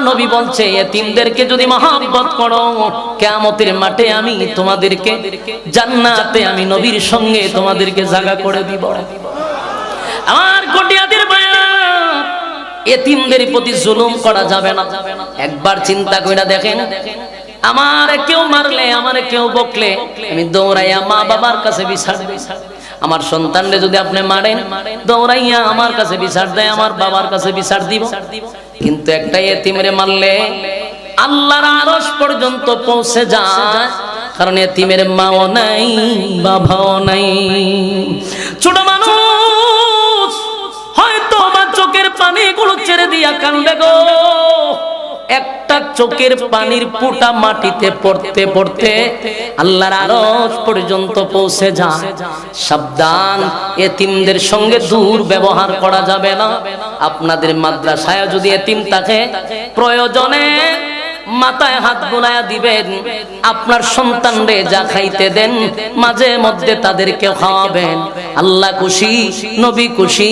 নবী বলছে এতিমদেরকে যদি মহব্বত করো কিয়ামতের মাঠে আমি তোমাদেরকে জান্নাতে আমি নবীর সঙ্গে তোমাদেরকে জায়গা করে দিব। আমার কটিয়াদের ভাইরা, এতিমদের প্রতি জুলুম করা যাবে না। একবার চিন্তা কইরা দেখেন, আমার কেউ মারলে, আমার কেউ বকলে আমি দৌড়াইয়া মা বাবার কাছে বিচার দেই। আমার সন্তানরে যদি আপনি মারেন, দৌড়াইয়া আমার কাছে বিচার দেয়, আমার বাবার কাছে বিচার দিব। কিন্তু একটা এতিমরে মারলে আল্লাহর আরশ পর্যন্ত পৌঁছে যায়, কারণ এতিমের মাও নাই, বাবাও নাই। ছোট মানুষ হয়তো বা চোখের পানিগুলো ছেড়ে দিয়া কান্দে গো, একটা চোখের পানির ফোঁটা মাটিতে পড়তে পড়তে আল্লাহর আরশ পর্যন্ত পৌঁছে যায়। সাবধান, এতিমদের সঙ্গে দুর্ব্যবহার করা যাবে না। আপনাদের মাদ্রাসায় যদি এতিম থাকে, প্রয়োজনে মাথায় হাত বুলাইয়া দিবেন, আপনার সন্তানরে যা খাইতে দেন মাঝে মধ্যে তাদেরকে খাওয়াবেন। আল্লাহ খুশি, নবী খুশি,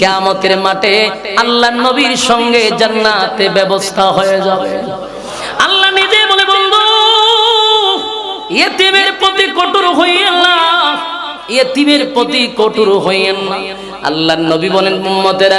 কিয়ামতের মাঠে আল্লাহর নবীর সঙ্গে জান্নাতে ব্যবস্থা হয়ে যাবে। আল্লাহ নিজে বলে, বন্ধু এতিমের প্রতি কঠোর হইয়েন না, এতিমের প্রতি কঠোর হইয়েন না। আল্লাহর নবী বলেন, উম্মতেরা